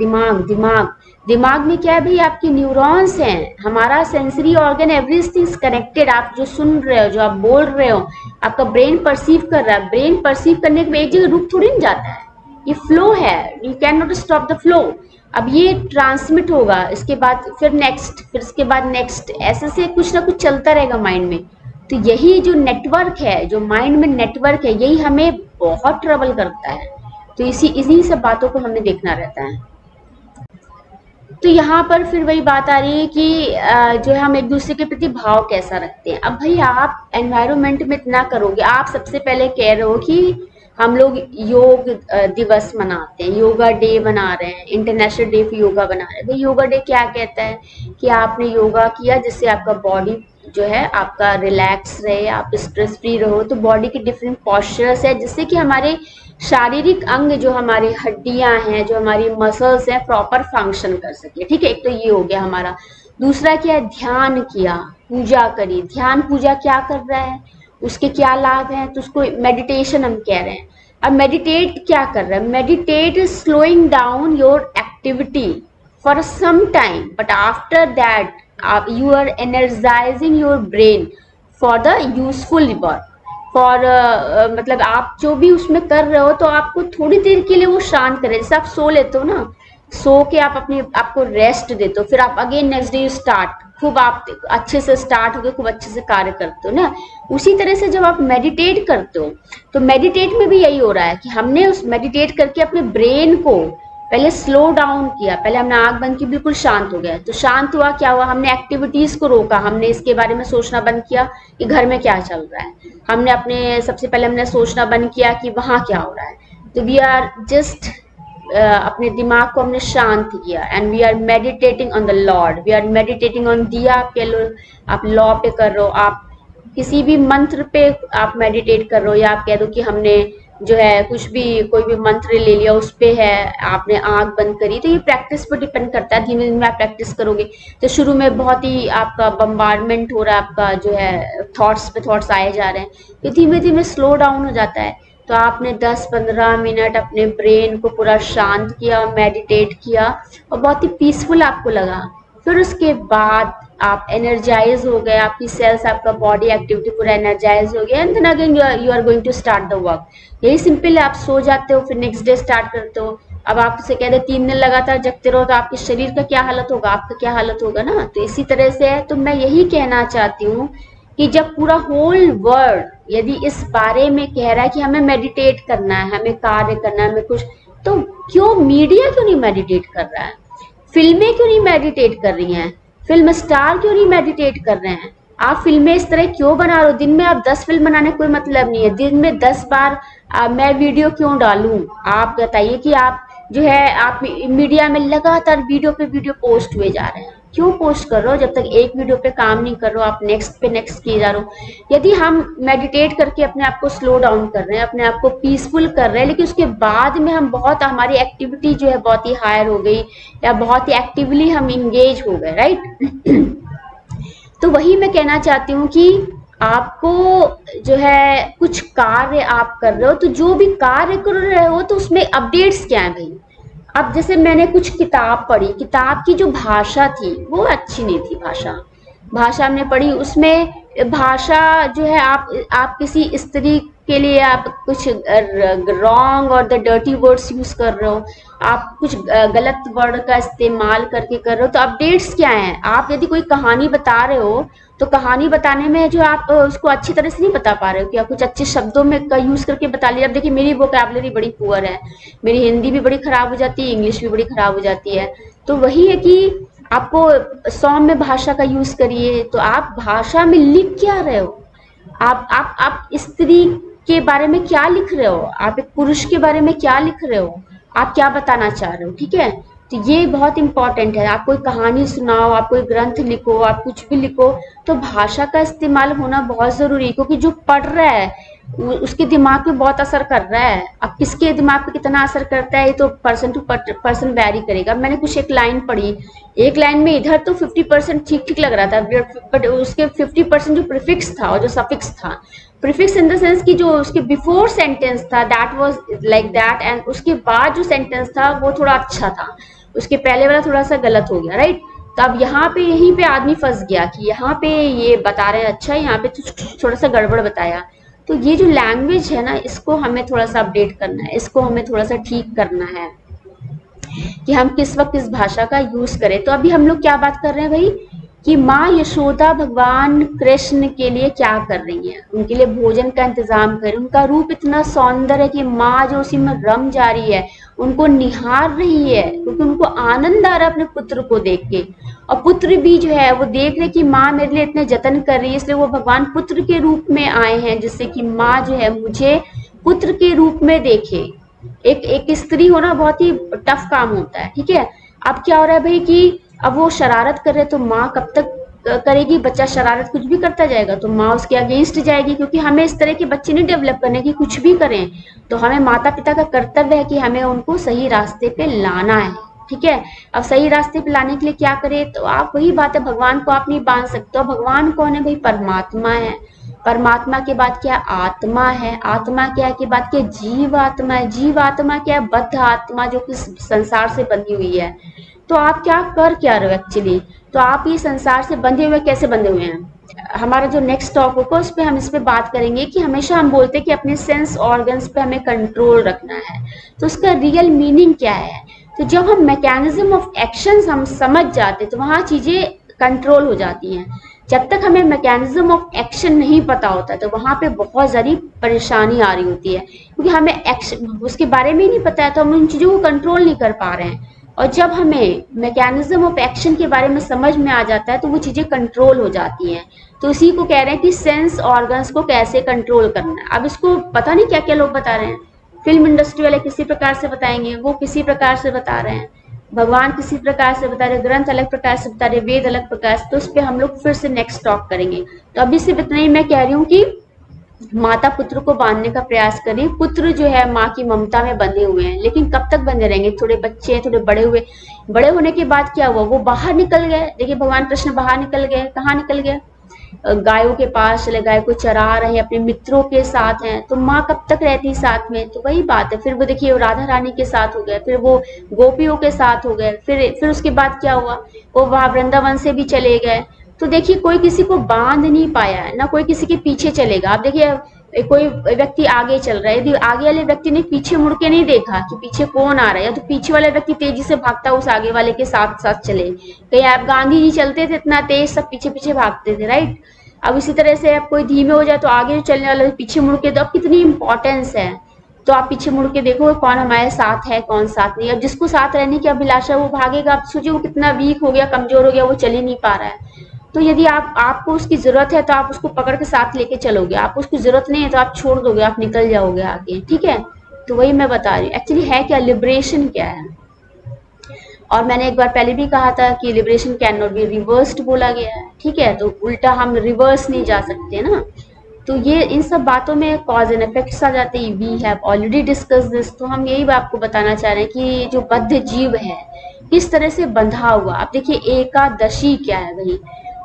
दिमाग में क्या है भाई, आपकी न्यूरॉन्स हैं, हमारा sensory organ, everything is connected. आप जो सुन रहे हो, जो आप बोल रहे हो, आपका ब्रेन परसीव कर रहा है। ब्रेन परसीव करने के एक जगह रुक थोड़ी नहीं जाता है, ये फ्लो है, you can not stop the flow. अब ये ट्रांसमिट होगा, इसके बाद फिर नेक्स्ट, फिर इसके बाद नेक्स्ट, ऐसे से कुछ ना कुछ चलता रहेगा माइंड में। तो यही जो नेटवर्क है, जो माइंड में नेटवर्क है, यही हमें बहुत ट्रबल करता है। तो इसी सब बातों को हमें देखना रहता है। तो यहाँ पर फिर वही बात आ रही है कि जो है हम एक दूसरे के प्रति भाव कैसा रखते हैं। अब भाई आप एनवायरनमेंट में इतना करोगे, आप सबसे पहले कह रहे हो कि हम लोग योग दिवस मनाते हैं, योगा डे बना रहे हैं, इंटरनेशनल डे फॉर योगा बना रहे हैं। भाई योगा डे क्या कहता है कि आपने योगा किया जिससे आपका बॉडी जो है आपका रिलैक्स रहे, आप स्ट्रेस फ्री रहो। तो बॉडी के डिफरेंट पॉस्चर्स है जिससे कि हमारे शारीरिक अंग, जो हमारी हड्डियां हैं, जो हमारी मसल्स हैं, प्रॉपर फंक्शन कर सके। ठीक है, एक तो ये हो गया हमारा। दूसरा क्या है, ध्यान किया, पूजा करी। ध्यान पूजा क्या कर रहा है, उसके क्या लाभ हैं, तो उसको मेडिटेशन हम कह रहे हैं। अब मेडिटेट क्या कर रहा है, meditate is slowing down your activity for some time, but after that you are energizing your brain for the useful work, for मतलब आप जो भी उसमें कर रहे हो तो आपको थोड़ी देर के लिए वो शांत करे। जैसे आप सो लेते हो ना, सो के आप आपको रेस्ट देते हो, फिर आप अगेन नेक्स्ट डे स्टार्ट, खूब आप अच्छे से स्टार्ट होकर खूब अच्छे से कार्य करते हो ना। उसी तरह से जब आप मेडिटेट करते हो तो मेडिटेट में भी यही हो रहा है कि हमने उस मेडिटेट करके अपने ब्रेन को पहले स्लो डाउन किया। पहले हमने आंख बंद की, बिल्कुल शांत हो गया। तो शांत हुआ, क्या हुआ, हमने एक्टिविटीज को रोका, हमने इसके बारे में सोचना बंद किया कि घर में क्या चल रहा है। हमने सबसे पहले हमने सोचना बंद किया कि वहां क्या हो रहा है। तो वी आर जस्ट अपने दिमाग को हमने शांत किया, and we are meditating on the lord, we are meditating on दिया। आप कह लो, आप लॉ पे कर रहे हो, आप किसी भी मंत्र पे आप मेडिटेट कर रहे हो, या आप कह दो कि हमने जो है कुछ भी, कोई भी मंत्र ले लिया, उस पे है, आपने आंख बंद करी। तो ये प्रैक्टिस पर डिपेंड करता है, धीमे धीमे आप प्रैक्टिस करोगे तो शुरू में बहुत ही आपका बम्बार्डमेंट हो रहा है, आपका जो है थॉट्स पे थॉट्स आए जा रहे हैं, तो धीमे धीमे स्लो डाउन हो जाता है। तो आपने 10-15 मिनट अपने ब्रेन को पूरा शांत किया, मेडिटेट किया, और बहुत ही पीसफुल आपको लगा। फिर उसके बाद आप एनर्जाइज हो गए, आपकी सेल्स, आपका बॉडी एक्टिविटी पूरा एनर्जाइज हो गया, and then again you are going to start the work. यही सिंपल है, आप सो जाते हो, फिर नेक्स्ट डे स्टार्ट करते हो। अब आपसे कहते हैं 3 दिन लगातार जगते रहो तो आपके शरीर का क्या हालत होगा, आपका क्या हालत होगा ना। तो इसी तरह से है। तो मैं यही कहना चाहती हूँ कि जब पूरा होल वर्ल्ड यदि इस बारे में कह रहा है कि हमें मेडिटेट करना है, हमें कार्य करना है, हमें कुछ, तो क्यों मीडिया क्यों नहीं मेडिटेट कर रहा है? फिल्में क्यों नहीं मेडिटेट कर रही हैं? फिल्म स्टार क्यों नहीं मेडिटेट कर रहे हैं? आप फिल्में इस तरह क्यों बना रहे हो? दिन में आप 10 फिल्म बनाने कोई मतलब नहीं है। दिन में 10 बार मैं वीडियो क्यों डालूं? आप बताइए कि आप जो है आप मीडिया में लगातार वीडियो पे वीडियो पोस्ट हुए जा रहे हैं, क्यों पोस्ट कर रहे हो? जब तक एक वीडियो पे काम नहीं कर रहे हो, आप नेक्स्ट पे नेक्स्ट किए जा रहे हो। यदि हम मेडिटेट करके अपने आप को स्लो डाउन कर रहे हैं, अपने आप को पीसफुल कर रहे हैं, लेकिन उसके बाद में हम बहुत, हमारी एक्टिविटी जो है बहुत ही हायर हो गई या बहुत ही एक्टिवली हम इंगेज हो गए, राइट? तो वही मैं कहना चाहती हूँ कि आपको जो है कुछ कार्य आप कर रहे हो, तो जो भी कार्य कर रहे हो तो उसमें अपडेट्स क्या है भाई? अब जैसे मैंने कुछ किताब पढ़ी, किताब की जो भाषा थी वो अच्छी नहीं थी। भाषा हमने पढ़ी, उसमें भाषा जो है आप किसी स्त्री के लिए आप कुछ रॉन्ग और द डर्टी वर्ड्स यूज कर रहे हो, आप कुछ गलत वर्ड का इस्तेमाल करके कर रहे हो। तो अपडेट्स क्या हैं? आप यदि कोई कहानी बता रहे हो तो कहानी बताने में जो आप उसको अच्छी तरह से नहीं बता पा रहे हो, क्या कुछ अच्छे शब्दों में का यूज करके बता लिया। अब देखिए मेरी वोकैबुलरी बड़ी पुअर है, मेरी हिंदी भी बड़ी खराब हो जाती है, इंग्लिश भी बड़ी खराब हो जाती है। तो वही है कि आपको सौम्य भाषा का यूज करिए। तो आप भाषा में लिख क्या रहे हो? आप स्त्री के बारे में क्या लिख रहे हो? आप एक पुरुष के बारे में क्या लिख रहे हो? आप क्या बताना चाह रहे हो? ठीक है, तो ये बहुत इंपॉर्टेंट है। आप कोई कहानी सुनाओ, आप कोई ग्रंथ लिखो, आप कुछ भी लिखो, तो भाषा का इस्तेमाल होना बहुत जरूरी है, क्योंकि जो पढ़ रहा है उसके दिमाग पे बहुत असर कर रहा है। अब किसके दिमाग पे कितना असर करता है ये तो पर्सन टू पर्सन वेरी करेगा। मैंने कुछ एक लाइन पढ़ी, एक लाइन में इधर तो 50% ठीक ठीक लग रहा था, बट उसके 50% जो प्रीफिक्स था और जो सफिक्स था, प्रीफिक्स इन द सेंस कि जो उसके बिफोर सेंटेंस था that was like that, and उसके बाद जो सेंटेंस था वो थोड़ा अच्छा था, उसके पहले वाला थोड़ा सा गलत हो गया, राइट? तो अब यहाँ पे यहीं पे आदमी फंस गया कि यहाँ पे ये बता रहे हैं अच्छा, यहाँ पे थोड़ा सा गड़बड़ बताया। तो ये जो लैंग्वेज है ना, इसको हमें थोड़ा सा अपडेट करना है, इसको हमें थोड़ा सा ठीक करना है कि हम किस वक्त किस भाषा का यूज करें। तो अभी हम लोग क्या बात कर रहे हैं भाई कि माँ यशोदा भगवान कृष्ण के लिए क्या कर रही है? उनके लिए भोजन का इंतजाम कर, उनका रूप इतना सौंदर्य है कि माँ जो उसी में रम जा रही है, उनको निहार रही है, क्योंकि उनको आनंद आ रहा है अपने पुत्र को देख के। और पुत्र भी जो है वो देख रहे कि माँ मेरे लिए इतने जतन कर रही है, इसलिए वो भगवान पुत्र के रूप में आए हैं, जिससे कि माँ जो है मुझे पुत्र के रूप में देखे। एक स्त्री होना बहुत ही टफ काम होता है, ठीक है। अब क्या हो रहा है भाई कि अब वो शरारत कर रहे, तो माँ कब तक करेगी? बच्चा शरारत कुछ भी करता जाएगा तो माँ उसके अगेंस्ट जाएगी, क्योंकि हमें इस तरह के बच्चे नहीं डेवलप करने की, कुछ भी करें तो हमें माता पिता का कर्तव्य है कि हमें उनको सही रास्ते पे लाना है, ठीक है। अब सही रास्ते पे लाने के लिए क्या करें? तो आप वही बात है, भगवान को आप नहीं बांध सकते हो। भगवान कौन है भाई? परमात्मा है। परमात्मा के बाद क्या? आत्मा है। आत्मा क्या है? के बाद क्या? जीव आत्मा है। जीव आत्मा क्या है? बद्ध आत्मा, जो कि संसार से बंधी हुई है। तो आप क्या कर क्या रहे हो एक्चुअली? तो आप ये संसार से बंधे हुए कैसे बंधे हुए हैं? हमारा जो नेक्स्ट टॉक होगा उस पर हम इस पे बात करेंगे कि हमेशा हम बोलते हैं कि अपने सेंस ऑर्गन्स पे हमें कंट्रोल रखना है, तो उसका रियल मीनिंग क्या है? तो जब हम मैकेनिज्म ऑफ एक्शंस हम समझ जाते तो वहां चीजें कंट्रोल हो जाती हैं। जब तक हमें मैकेनिज्म ऑफ एक्शन नहीं पता होता तो वहां पे बहुत सारी परेशानी आ रही होती है, क्योंकि हमें एक्शन उसके बारे में ही नहीं पता है, तो हम उन चीजों को कंट्रोल नहीं कर पा रहे हैं। और जब हमें मैकेनिज्म ऑफ एक्शन के बारे में समझ में आ जाता है तो वो चीजें कंट्रोल हो जाती हैं। तो इसी को कह रहे हैं कि सेंस ऑर्गन्स को कैसे कंट्रोल करना है। अब इसको पता नहीं क्या क्या लोग बता रहे हैं, फिल्म इंडस्ट्री वाले किसी प्रकार से बताएंगे, वो किसी प्रकार से बता रहे हैं, भगवान किसी प्रकार से बता रहे, ग्रंथ अलग प्रकार से बता रहे, वेद अलग प्रकार से। तो उस पर हम लोग फिर से नेक्स्ट टॉक करेंगे। तो अभी सिर्फ इतना ही मैं कह रही हूँ कि माता पुत्र को बांधने का प्रयास करें। पुत्र जो है माँ की ममता में बंधे हुए हैं, लेकिन कब तक बंधे रहेंगे? थोड़े बच्चे हैं, थोड़े बड़े हुए, बड़े होने के बाद क्या हुआ? वो बाहर निकल गए। देखिए भगवान कृष्ण बाहर निकल गए, कहाँ निकल गए? गायों के पास चले, गाय को चरा रहे, अपने मित्रों के साथ हैं। तो माँ कब तक रहती साथ में? तो वही बात है। फिर वो देखिए राधा रानी के साथ हो गए, फिर वो गोपियों के साथ हो गए, फिर उसके बाद क्या हुआ? वो वहां वृंदावन से भी चले गए। तो देखिए कोई किसी को बांध नहीं पाया है ना, कोई किसी के पीछे चलेगा। आप देखिए कोई व्यक्ति आगे चल रहा है, यदि आगे वाले व्यक्ति ने पीछे मुड़ के नहीं देखा कि पीछे कौन आ रहा है, तो पीछे वाला व्यक्ति तेजी से भागता उस आगे वाले के साथ साथ चले। कहीं आप गांधी जी चलते थे इतना तेज, सब पीछे पीछे भागते थे, राइट? अब इसी तरह से अब कोई धीमे हो जाए तो आगे जो चलने वाला पीछे मुड़ के, तो अब कितनी इंपॉर्टेंस है। तो आप पीछे मुड़ के देखो कौन हमारे साथ है कौन साथ नहीं। अब जिसको साथ रहने की अभिलाषा वो भागेगा। आप सोचिए वो कितना वीक हो गया, कमजोर हो गया, वो चल ही नहीं पा रहा है। तो यदि आपको उसकी जरूरत है तो आप उसको पकड़ के साथ लेके चलोगे, आपको उसकी जरूरत नहीं है तो आप छोड़ दोगे, आप निकल जाओगे आगे, ठीक है। तो वही मैं बता रही हूँ एक्चुअली है क्या, लिबरेशन क्या है। और मैंने एक बार पहले भी कहा था कि liberation can not be reversed बोला गया है, ठीक है। तो उल्टा हम रिवर्स नहीं जा सकते ना। तो ये इन सब बातों में कॉज एंड इफेक्ट्स आ जाते हैं। We have already discuss this. तो हम यही आपको बताना चाह रहे हैं कि जो बद्ध जीव है किस तरह से बंधा हुआ। आप देखिए एकादशी क्या है भाई,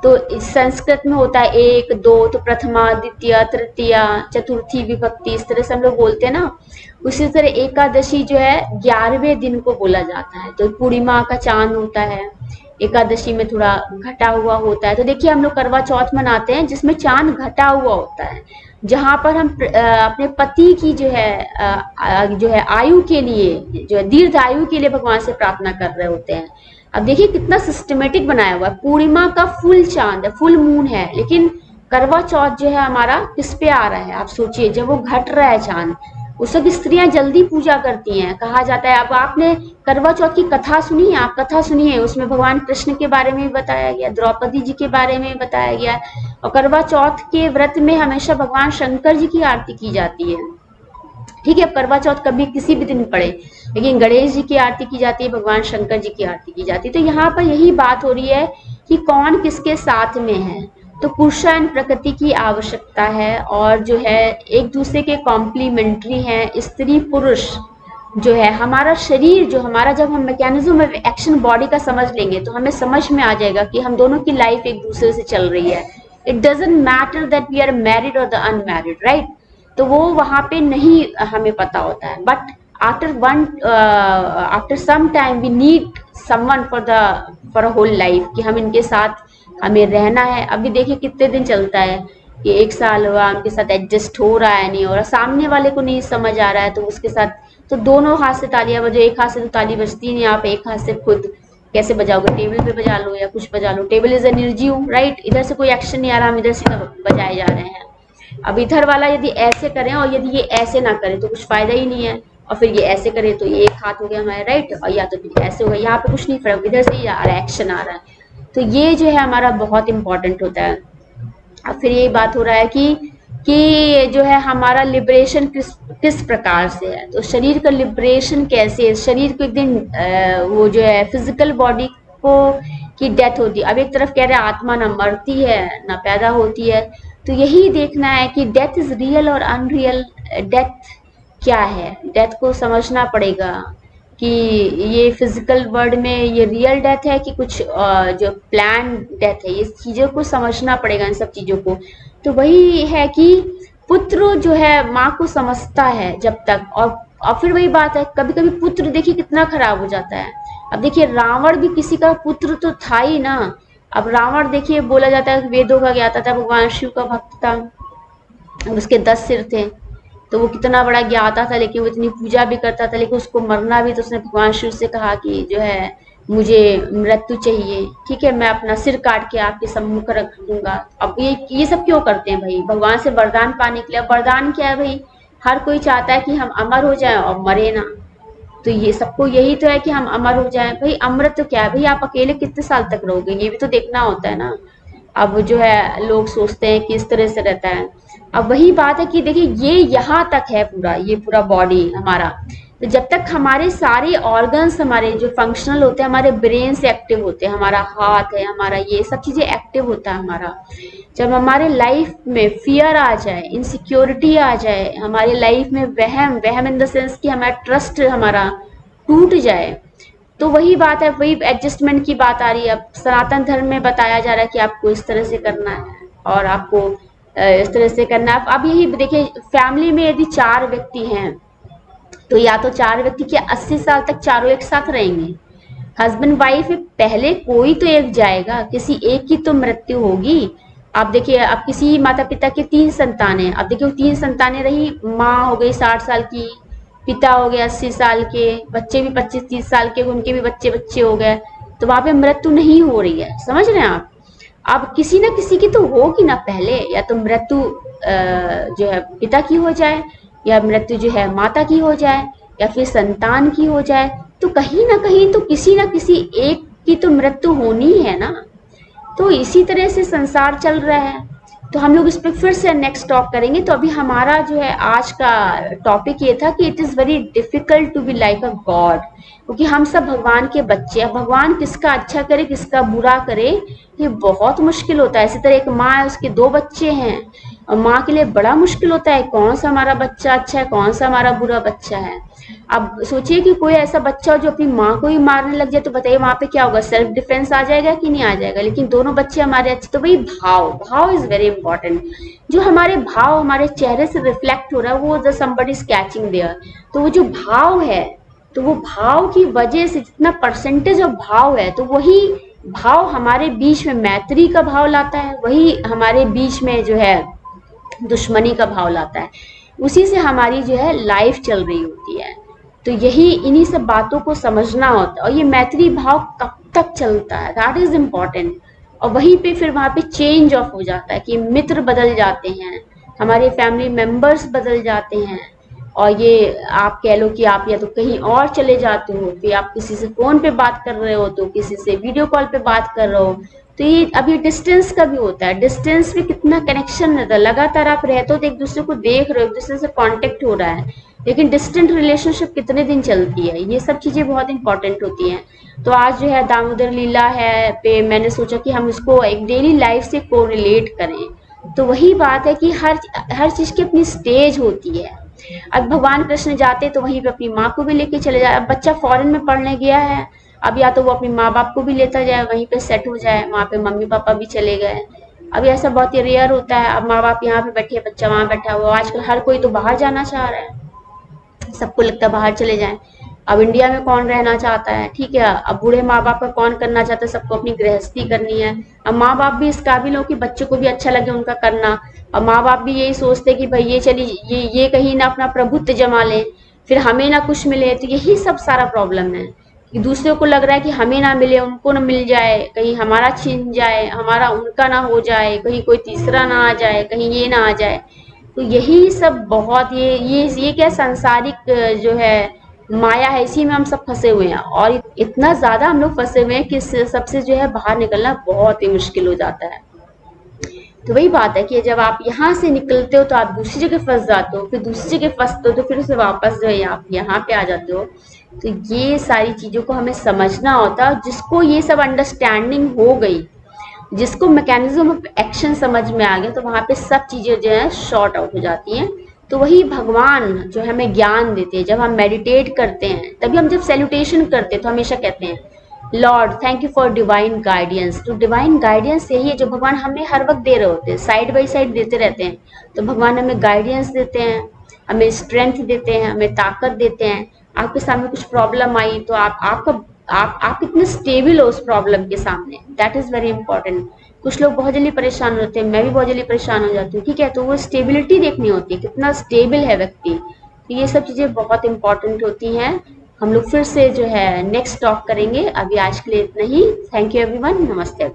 तो इस संस्कृत में होता है एक दो, तो प्रथमा द्वितीय तृतीया चतुर्थी विभक्ति, इस तरह से हम लोग बोलते हैं ना। उसी तरह एकादशी जो है 11वें दिन को बोला जाता है। तो पूर्णिमा का चांद होता है, एकादशी में थोड़ा घटा हुआ होता है। तो देखिए हम लोग करवा चौथ मनाते हैं जिसमें चांद घटा हुआ होता है, जहां पर हम अपने पति की जो है आयु के लिए, जो है दीर्घ आयु के लिए भगवान से प्रार्थना कर रहे होते हैं। अब देखिए कितना सिस्टमेटिक बनाया हुआ है। पूर्णिमा का फुल चांद है, फुल मून है, लेकिन करवा चौथ जो है हमारा किस पे आ रहा है। आप सोचिए जब वो घट रहा है चांद, उस वक्त स्त्रियां जल्दी पूजा करती हैं। कहा जाता है, अब आपने करवा चौथ की कथा सुनी है, आप कथा सुनिए, उसमें भगवान कृष्ण के बारे में भी बताया गया, द्रौपदी जी के बारे में भी बताया गया। और करवा चौथ के व्रत में हमेशा भगवान शंकर जी की आरती की जाती है, ठीक है। अब करवा चौथ कभी किसी भी दिन पड़े, लेकिन गणेश जी की आरती की जाती है, भगवान शंकर जी की आरती की जाती है। तो यहाँ पर यही बात हो रही है कि कौन किसके साथ में है। तो पुरुषायन प्रकृति की आवश्यकता है और जो है एक दूसरे के कॉम्प्लीमेंट्री हैं। स्त्री पुरुष जो है हमारा शरीर, जो हमारा, जब हम मैकेनिज्म ऑफ एक्शन बॉडी का समझ लेंगे तो हमें समझ में आ जाएगा कि हम दोनों की लाइफ एक दूसरे से चल रही है। It doesn't matter that we are married और द अनमैरिड, राइट। तो वो वहां पे नहीं हमें पता होता है, but after some time we need someone for a whole life, कि हम इनके साथ हमें रहना है। अभी देखिए कितने दिन चलता है कि 1 साल हुआ, उनके साथ एडजस्ट हो रहा है नहीं हो रहा, सामने वाले को नहीं समझ आ रहा है, तो उसके साथ तो दोनों हाथ से तालियां बजो। एक हाथ से तो ताली बजती नहीं, आप एक हाथ से खुद कैसे बजाओगे, टेबल पे बजा लो या कुछ बजा लो। टेबल इज एन निर्जीव, राइट। इधर से कोई एक्शन नहीं आ रहा, हम इधर से बजाए जा रहे हैं। अब इधर वाला यदि ऐसे करें और यदि ये ऐसे ना करे तो कुछ फायदा ही नहीं है, और फिर ये ऐसे करे तो ये एक हाथ हो गया हमारा, राइट, और या तो फिर ऐसे हो गया। यहाँ पे कुछ नहीं फर्क, इधर से ही आ रहा है, एक्शन आ रहा है। तो ये जो है हमारा बहुत इंपॉर्टेंट होता है। अब फिर यही बात हो रहा है कि जो है हमारा लिबरेशन किस प्रकार से है। तो शरीर का लिबरेशन कैसे है। शरीर को एक दिन वो जो है फिजिकल बॉडी को की डेथ होती है। अब एक तरफ कह रहे हैं आत्मा ना मरती है ना पैदा होती है, तो यही देखना है कि डेथ इज रियल और अनरियल। डेथ क्या है, डेथ को समझना पड़ेगा कि ये फिजिकल वर्ल्ड में ये रियल डेथ है कि कुछ जो प्लान डेथ है। ये चीजों को समझना पड़ेगा, इन सब चीजों को। तो वही है कि पुत्र जो है माँ को समझता है जब तक, और फिर वही बात है, कभी कभी पुत्र देखिए कितना खराब हो जाता है। अब देखिए रावण भी किसी का पुत्र तो था ही ना। अब रावण देखिए बोला जाता है वेदों का ज्ञाता था, भगवान शिव का भक्त था, उसके 10 सिर थे, तो वो कितना बड़ा ज्ञाता था, लेकिन वो इतनी पूजा भी करता था, लेकिन उसको मरना भी, तो उसने भगवान शिव से कहा कि जो है मुझे मृत्यु चाहिए, ठीक है, मैं अपना सिर काट के आपके सम्मुख रख दूंगा। अब ये सब क्यों करते हैं भाई, भगवान से वरदान पाने के लिए। वरदान क्या है भाई, हर कोई चाहता है कि हम अमर हो जाएं और मरे ना। तो ये सबको यही तो है कि हम अमर हो जाएं। भाई अमृत तो क्या है भाई, आप अकेले कितने साल तक रहोगे, ये भी तो देखना होता है ना। अब जो है लोग सोचते हैं कि इस तरह से रहता है। अब वही बात है कि देखिए ये यहाँ तक है पूरा, ये पूरा बॉडी हमारा। तो जब तक हमारे सारे ऑर्गन्स हमारे जो फंक्शनल होते हैं, हमारे ब्रेन से एक्टिव होते हैं, हमारा हाथ है, हमारा ये सब चीजें एक्टिव होता है हमारा। जब हमारे लाइफ में फियर आ जाए, इनसिक्योरिटी आ जाए, हमारे लाइफ में वहम इन द सेंस कि हमारा ट्रस्ट हमारा टूट जाए, तो वही बात है, वही एडजस्टमेंट की बात आ रही है। अब सनातन धर्म में बताया जा रहा है कि आपको इस तरह से करना है और आपको इस तरह से करना है। अब यही देखिए फैमिली में यदि 4 व्यक्ति हैं, तो या तो 4 व्यक्ति के 80 साल तक चारों एक साथ रहेंगे। हस्बैंड वाइफ पहले कोई तो एक जाएगा, किसी एक की तो मृत्यु होगी। आप देखिए अब किसी माता पिता के 3 संतानें, अब देखिए 3 संतानें रही, माँ हो गई 60 साल की, पिता हो गया 80 साल के, बच्चे भी 25-30 साल के, उनके भी बच्चे हो गए, तो वहां पे मृत्यु नहीं हो रही है, समझ रहे हैं आप। अब किसी ना किसी की तो होगी ना पहले, या तो मृत्यु जो है पिता की हो जाए, या मृत्यु जो है माता की हो जाए, या फिर संतान की हो जाए। तो कहीं ना कहीं तो किसी ना किसी एक की तो मृत्यु होनी ही है ना। तो इसी तरह से संसार चल रहा है। तो हम लोग इस पर फिर से नेक्स्ट टॉक करेंगे। तो अभी हमारा जो है आज का टॉपिक ये था कि it is very difficult to be like a god, क्योंकि हम सब भगवान के बच्चे हैं। भगवान किसका अच्छा करे किसका बुरा करे ये बहुत मुश्किल होता है। इसी तरह एक माँ है, उसके 2 बच्चे हैं, और माँ के लिए बड़ा मुश्किल होता है कौन सा हमारा बच्चा अच्छा है कौन सा हमारा बुरा बच्चा है। अब सोचिए कि कोई ऐसा बच्चा हो जो अपनी माँ को ही मारने लग जाए, तो बताइए वहां पे क्या होगा, सेल्फ डिफेंस आ जाएगा कि नहीं आ जाएगा। लेकिन दोनों बच्चे हमारे अच्छे, तो वही भाव इज वेरी इंपॉर्टेंट। जो हमारे भाव हमारे चेहरे से रिफ्लेक्ट हो रहा है, वो the somebody is catching there. तो वो जो भाव है, तो वो भाव की वजह से जितना परसेंटेज ऑफ भाव है, तो वही भाव हमारे बीच में मैत्री का भाव लाता है, वही हमारे बीच में जो है दुश्मनी का भाव लाता है। उसी से हमारी जो है लाइफ चल रही होती है। तो यही इन्हीं सब बातों को समझना होता है। और ये मैत्री भाव कब तक चलता है, दैट इज इम्पोर्टेंट। और वहीं पे फिर वहां पे चेंज ऑफ हो जाता है कि मित्र बदल जाते हैं, हमारे फैमिली मेंबर्स बदल जाते हैं, और ये आप कह लो कि आप या तो कहीं और चले जाते हो, फिर आप किसी से फोन पे बात कर रहे हो तो किसी से वीडियो कॉल पे बात कर रहे हो। तो ये अभी डिस्टेंस का भी होता है, डिस्टेंस पे कितना कनेक्शन रहता है, लगातार आप रहते हो तो एक दूसरे को देख रहे हो, एक दूसरे से कांटेक्ट हो रहा है, लेकिन डिस्टेंट रिलेशनशिप कितने दिन चलती है, ये सब चीजें बहुत इंपॉर्टेंट होती हैं। तो आज जो है दामोदर लीला है पे मैंने सोचा कि हम इसको एक डेली लाइफ से कोरिलेट करें। तो वही बात है कि हर चीज की अपनी स्टेज होती है। अब भगवान कृष्ण जाते तो वहीं पे अपनी माँ को भी लेके चले जाए। अब बच्चा फॉरेन में पढ़ने गया है, अब या तो वो अपनी माँ बाप को भी लेता जाए, वहीं पे सेट हो जाए, वहां पे मम्मी पापा भी चले गए। अब ऐसा बहुत ही रेयर होता है। अब माँ बाप यहाँ पे बैठे, बच्चा वहां बैठा हुआ। आजकल हर कोई तो बाहर जाना चाह रहा है, सबको लगता है बाहर चले जाएं। अब इंडिया में कौन रहना चाहता है, ठीक है। अब बूढ़े माँ बाप का कौन करना चाहता है, सबको अपनी गृहस्थी करनी है। अब माँ बाप भी इस काबिल हो कि बच्चों को भी अच्छा लगे उनका करना। अब माँ बाप भी यही सोचते कि भाई ये चली ये कहीं ना अपना प्रभुत्व जमा ले, फिर हमें ना कुछ मिले। तो यही सब सारा प्रॉब्लम है कि दूसरे को लग रहा है कि हमें ना मिले, उनको ना मिल जाए, कहीं हमारा छीन जाए, हमारा उनका ना हो जाए, कहीं कोई तीसरा ना आ जाए, कहीं ये ना आ जाए। तो यही सब बहुत ये क्या सांसारिक जो है माया है, इसी में हम सब फंसे हुए हैं। और इतना ज्यादा हम लोग फंसे हुए हैं कि सबसे जो है बाहर निकलना बहुत ही मुश्किल हो जाता है। तो वही बात है कि जब आप यहाँ से निकलते हो तो आप दूसरी जगह फंस जाते हो, फिर दूसरी जगह फंसते हो तो फिर उसे वापस जो है आप यहाँ पे आ जाते हो। तो ये सारी चीजों को हमें समझना होता है। जिसको ये सब अंडरस्टैंडिंग हो गई, जिसको मैकेनिज्म ऑफ एक्शन समझ में आ गया, तो वहां पे सब चीजें जो है शॉर्ट आउट हो जाती हैं। तो वही भगवान जो हमें ज्ञान देते हैं। जब हम मेडिटेट करते हैं, तभी हम जब सैल्यूटेशन करते हैं तो हमेशा कहते हैं Lord thank you for divine guidance. तो डिवाइन गाइडेंस यही है जो भगवान हमें हर वक्त दे रहे होते हैं, साइड बाई साइड देते रहते हैं। तो भगवान हमें गाइडेंस देते हैं, हमें स्ट्रेंथ देते हैं, हमें ताकत देते हैं। आपके सामने कुछ प्रॉब्लम आई तो आप कितने स्टेबल हो उस प्रॉब्लम के सामने, दैट इज वेरी इंपॉर्टेंट। कुछ लोग बहुत जल्दी परेशान होते हैं, मैं भी बहुत जल्दी परेशान हो जाती हूँ, ठीक है। तो वो स्टेबिलिटी देखनी होती है, कितना स्टेबल है व्यक्ति। तो ये सब चीजें बहुत इंपॉर्टेंट होती हैं। हम लोग फिर से जो है नेक्स्ट टॉक करेंगे। अभी आज के लिए इतना ही। थैंक यू एवरीवन, नमस्ते।